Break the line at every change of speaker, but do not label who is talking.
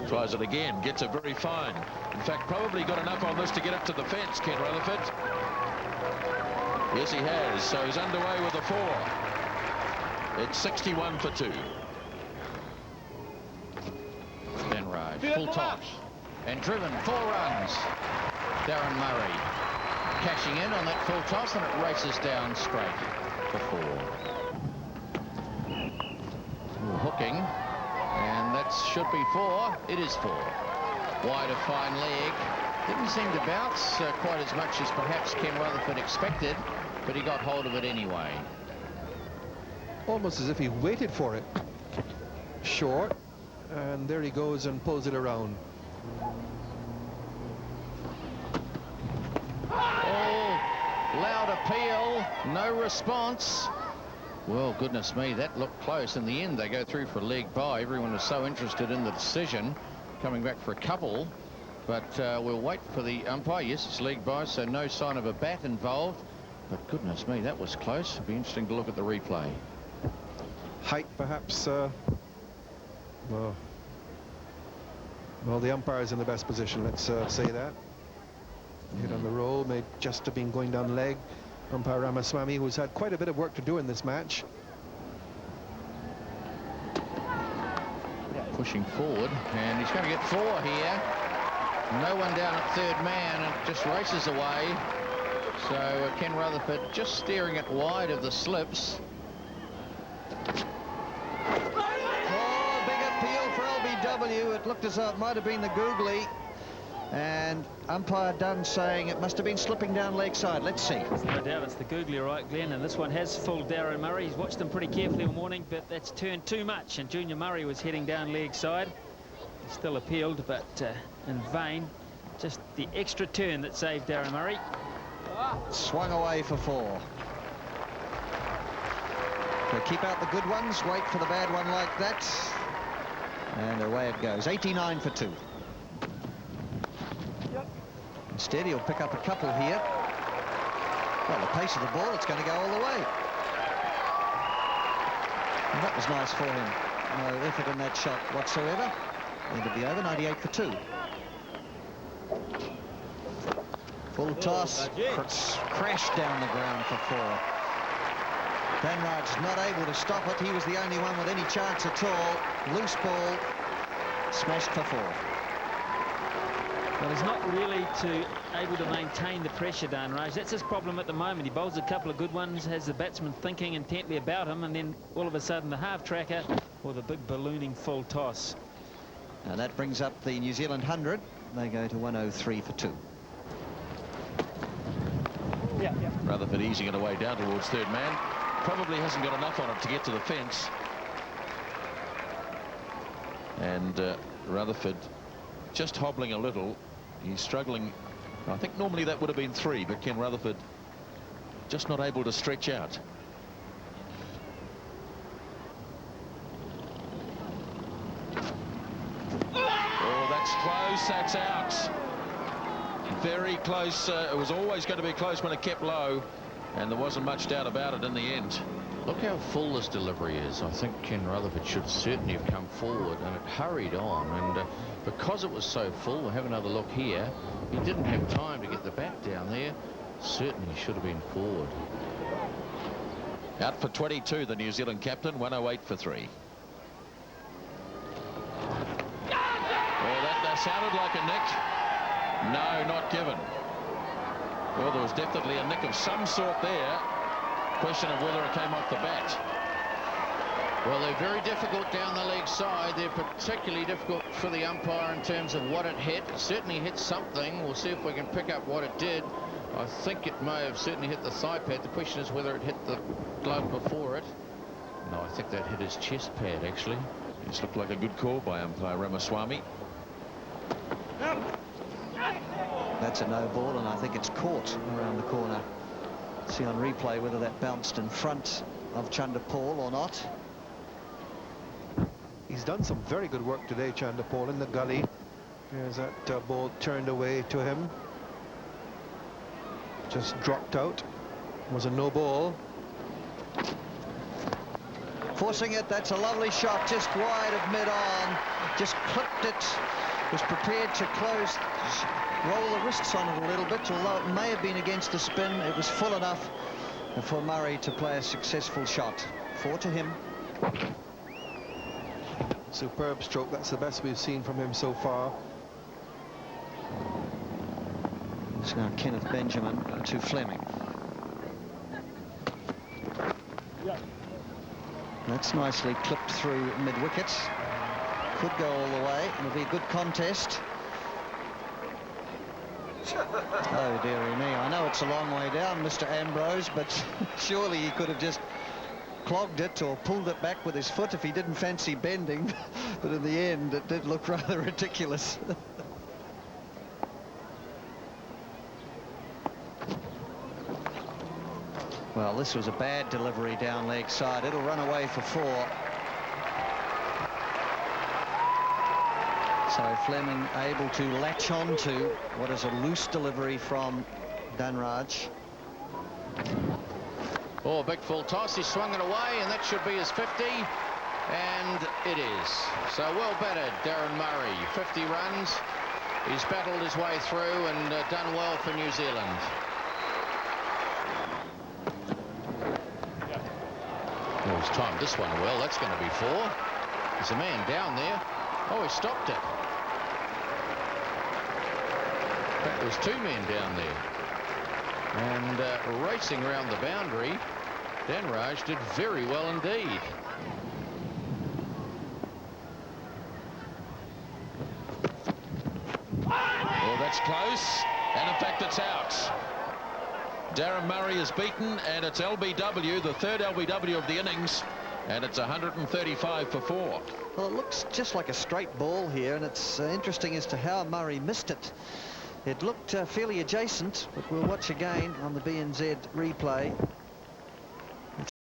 Tries it again, gets it very fine. In fact, probably got enough on this to get up to the fence, Ken Rutherford. Yes, he has. So he's underway with a 4. It's 61 for 2.
Benraj, full toss. And driven 4 runs. Darren Murray cashing in on that full toss, and it races down straight for 4. Ooh, hooking, and that should be 4. It is 4. Wide of fine leg. Didn't seem to bounce quite as much as perhaps Ken Rutherford expected, but he got hold of it anyway.
Almost as if he waited for it. Short, and there he goes and pulls it around.
Oh, loud appeal, no response. Well, goodness me, that looked close. In the end, they go through for a leg by. Everyone was so interested in the decision, coming back for a couple. But we'll wait for the umpire. Yes, it's leg by, so no sign of a bat involved. But goodness me, that was close. It'll be interesting to look at the replay.
Height, perhaps. Well, the umpire's in the best position, let's say that. Hit on the roll, may just have been going down leg. Umpire Ramaswamy, who's had quite a bit of work to do in this match.
Pushing forward, and he's going to get 4 here. No one down at third man, and it just races away. So Ken Rutherford just steering it wide of the slips.
Oh, big appeal for LBW. It looked as though it might have been the googly. And umpire Dunn saying it must have been slipping down leg side. Let's see.
There's no doubt it's the googly, right, Glenn? And this one has fooled Darren Murray. He's watched them pretty carefully all morning, but that's turned too much. And Junior Murray was heading down leg side. He still appealed, but in vain. Just the extra turn that saved Darren Murray.
Swung away for 4. So keep out the good ones, wait for the bad one like that. And away it goes. 89 for 2. Instead, he'll pick up a couple here. Well, the pace of the ball, it's going to go all the way. And that was nice for him. No effort in that shot whatsoever. End of the over, 98 for 2. Full toss, crashed down the ground for 4. Benraj not able to stop it. He was the only one with any chance at all. Loose ball, smashed for 4.
Well, he's not really able to maintain the pressure, Dan Raj. That's his problem at the moment. He bowls a couple of good ones, has the batsman thinking intently about him, and then all of a sudden the half-tracker or the big ballooning full toss.
And that brings up the New Zealand 100. They go to 103 for 2.
Rutherford easing it away down towards third man. Probably hasn't got enough on it to get to the fence. And Rutherford just hobbling a little. He's struggling. I think normally that would have been 3, but Ken Rutherford just not able to stretch out. Oh, that's close. That's out. Very close. It was always going to be close when it kept low, and there wasn't much doubt about it in the end.
Look how full this delivery is. I think Ken Rutherford should certainly have come forward, and it hurried on. And because it was so full, we'll have another look here. He didn't have time to get the bat down there. Certainly should have been forward.
Out for 22, the New Zealand captain, 108 for 3. Oh, that sounded like a nick. No, not given. Well, there was definitely a nick of some sort there. Question of whether it came off the bat.
Well, they're very difficult down the leg side. They're particularly difficult for the umpire in terms of what it hit. It certainly hit something. We'll see if we can pick up what it did. I think it may have certainly hit the thigh pad. The question is whether it hit the glove before it. No, I think that hit his chest pad, actually.
This looked like a good call by umpire Ramaswamy.
That's a no ball, and I think it's caught around the corner. See on replay whether that bounced in front of Chanderpaul or not.
He's done some very good work today, Chanderpaul, in the gully. There's that ball turned away to him. Just dropped out. It was a no ball.
forcing it. That's a lovely shot, just wide of mid-on. Just clipped it. Was prepared to roll the wrists on it a little bit, although it may have been against the spin. It was full enough for Murray to play a successful shot. 4 to him.
Superb stroke. That's the best we've seen from him so far.
It's now Kenneth Benjiman to Fleming. That's nicely clipped through mid-wicket. Could go all the way. It'll be a good contest. Oh, dearie me. I know it's a long way down, Mr. Ambrose, but surely he could have just clogged it or pulled it back with his foot if he didn't fancy bending. But in the end, it did look rather ridiculous. Well, this was a bad delivery down leg side. It'll run away for 4. So Fleming able to latch on to what is a loose delivery from Danraj.
Oh, big full toss. He swung it away, and that should be his 50. And it is. So well batted, Darren Murray. 50 runs. He's battled his way through and done well for New Zealand. Oh, he's timed this one well. That's going to be 4. There's a man down there. Oh, he stopped it. There's 2 men down there. And racing around the boundary, Danraj did very well indeed.
Well, that's close. And in fact, it's out. Darren Murray is beaten, and it's LBW, the 3rd LBW of the innings. And it's 135 for 4.
Well, it looks just like a straight ball here, and it's interesting as to how Murray missed it. It looked fairly adjacent, but we'll watch again on the BNZ replay.